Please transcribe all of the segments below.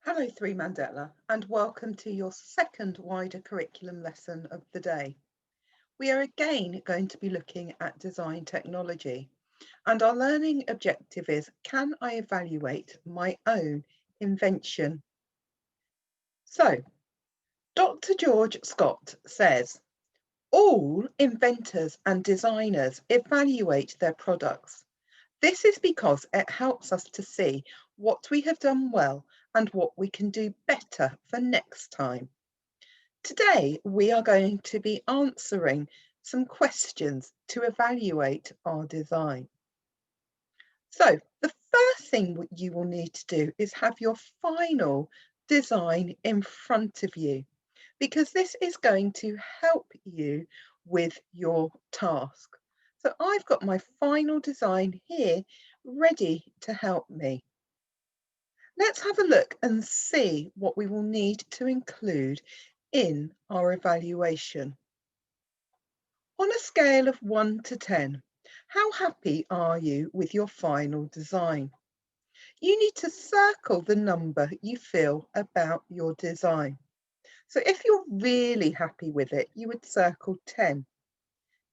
Hello, Mandela, and welcome to your second wider curriculum lesson of the day. We are again going to be looking at design technology, and our learning objective is, can I evaluate my own invention? So, Dr. George Scott says, all inventors and designers evaluate their products. This is because it helps us to see what we have done well and what we can do better for next time. Today, we are going to be answering some questions to evaluate our design. So, the first thing you will need to do is have your final design in front of you, because this is going to help you with your task. So I've got my final design here ready to help me. Let's have a look and see what we will need to include in our evaluation. On a scale of 1 to 10, how happy are you with your final design? You need to circle the number you feel about your design. So if you're really happy with it, you would circle 10.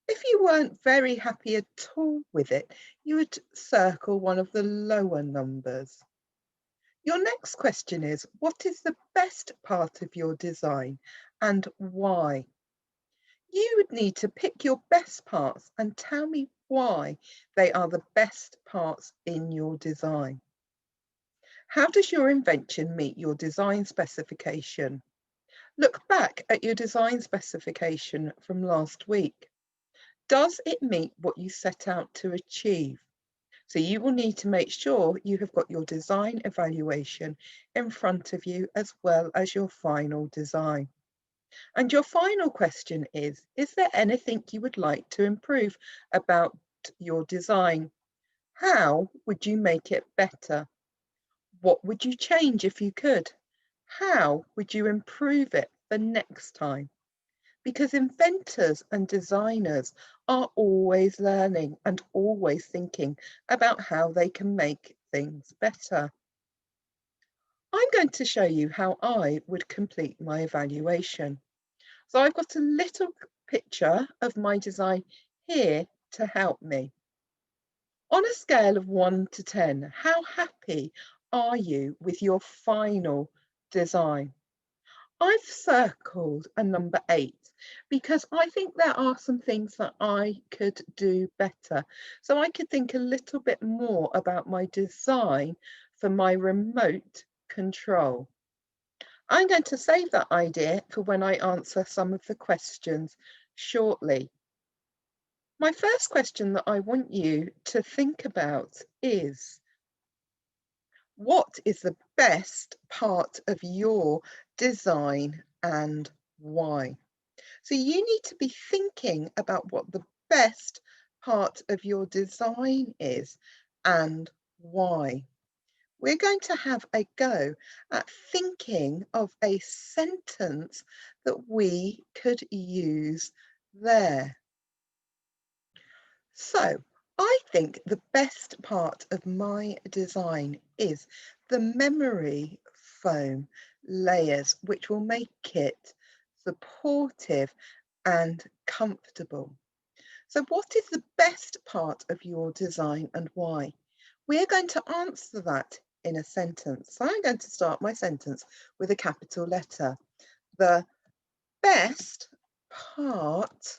If you weren't very happy at all with it, you would circle one of the lower numbers. Your next question is, what is the best part of your design and why? You would need to pick your best parts and tell me why they are the best parts in your design. How does your invention meet your design specification? Look back at your design specification from last week. Does it meet what you set out to achieve? So you will need to make sure you have got your design evaluation in front of you as well as your final design. And your final question is there anything you would like to improve about your design? How would you make it better? What would you change if you could? How would you improve it the next time? Because inventors and designers are always learning and always thinking about how they can make things better. I'm going to show you how I would complete my evaluation. So I've got a little picture of my design here to help me. On a scale of 1 to 10, how happy are you with your final design? I've circled a number 8 because I think there are some things that I could do better. So I could think a little bit more about my design for my remote control. I'm going to save that idea for when I answer some of the questions shortly. My first question that I want you to think about is, what is the best part of your design and why? So you need to be thinking about what the best part of your design is and why. We're going to have a go at thinking of a sentence that we could use there. So I think the best part of my design is the memory foam layers, which will make it supportive and comfortable. So what is the best part of your design and why? We're going to answer that in a sentence. So I'm going to start my sentence with a capital letter. The best part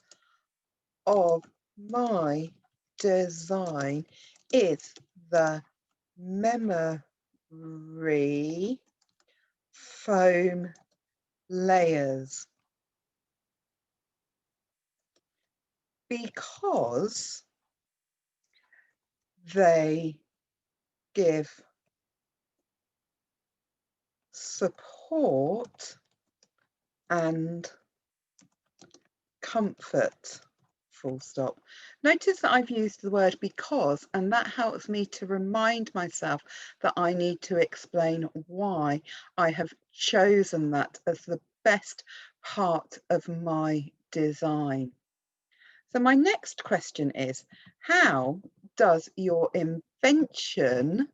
of my design is the memory foam layers, because they give support and comfort, full stop. Notice that I've used the word because, and that helps me to remind myself that I need to explain why I have chosen that as the best part of my design. So my next question is, how does your invention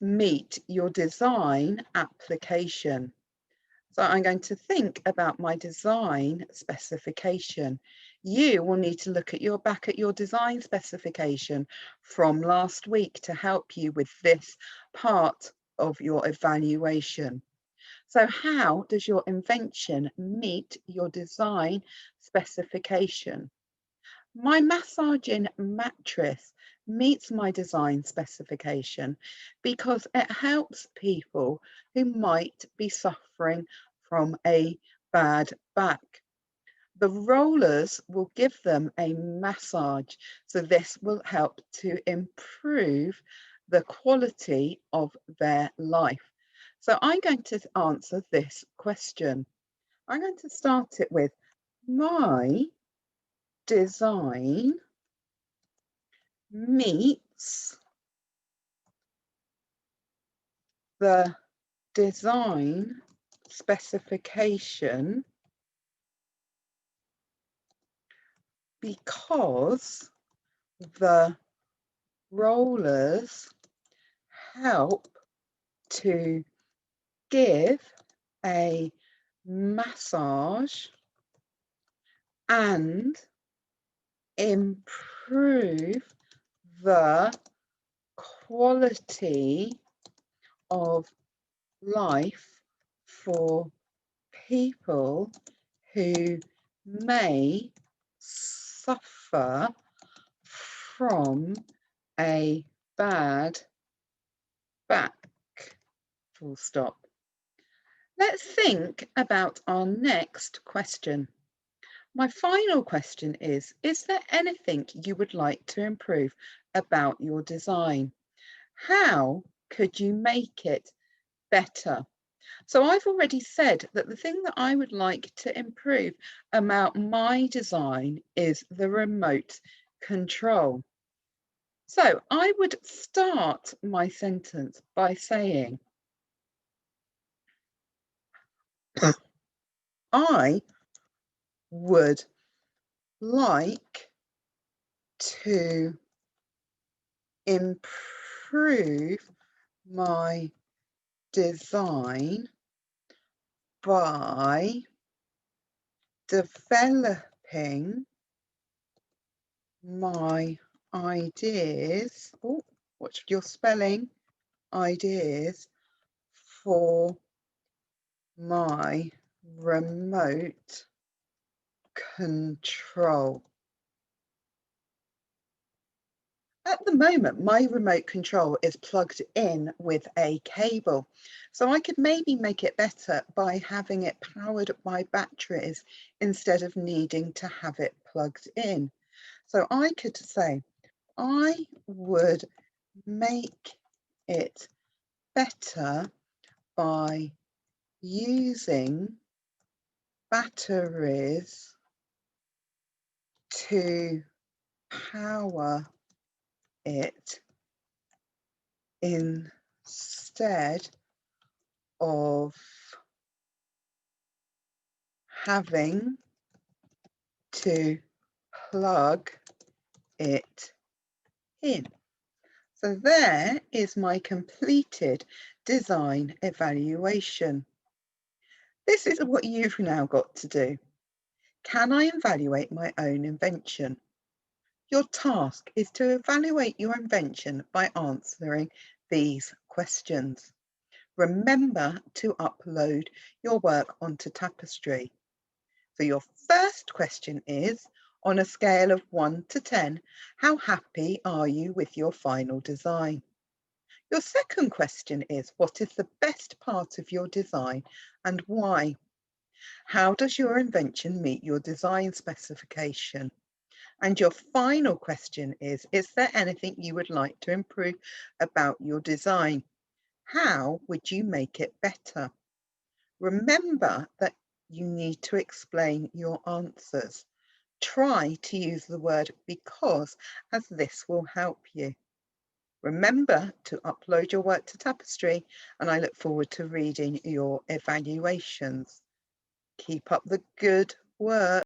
meet your design application. So I'm going to think about my design specification. You will need to look at back at your design specification from last week to help you with this part of your evaluation. So how does your invention meet your design specification? My massaging mattress meets my design specification because it helps people who might be suffering from a bad back. The rollers will give them a massage, so this will help to improve the quality of their life. So I'm going to answer this question. I'm going to start it with my design meets the design specification because the rollers help to give a massage and improve the quality of life for people who may suffer from a bad back. Full stop. Let's think about our next question. My final question is there anything you would like to improve about your design? How could you make it better? So I've already said that the thing that I would like to improve about my design is the remote control. So I would start my sentence by saying, I would like to improve my design by developing my ideas. Oh, watch your spelling. Ideas for my remote control. At the moment, my remote control is plugged in with a cable. So I could maybe make it better by having it powered by batteries instead of needing to have it plugged in. So I could say, I would make it better by using batteries to power it instead of having to plug it in. So there is my completed design evaluation. This is what you've now got to do. Can I evaluate my own invention? Your task is to evaluate your invention by answering these questions. Remember to upload your work onto Tapestry. So your first question is, on a scale of 1 to 10, how happy are you with your final design? Your second question is, what is the best part of your design and why? How does your invention meet your design specification? And your final question is there anything you would like to improve about your design? How would you make it better? Remember that you need to explain your answers. Try to use the word because, as this will help you. Remember to upload your work to Tapestry, and I look forward to reading your evaluations. Keep up the good work.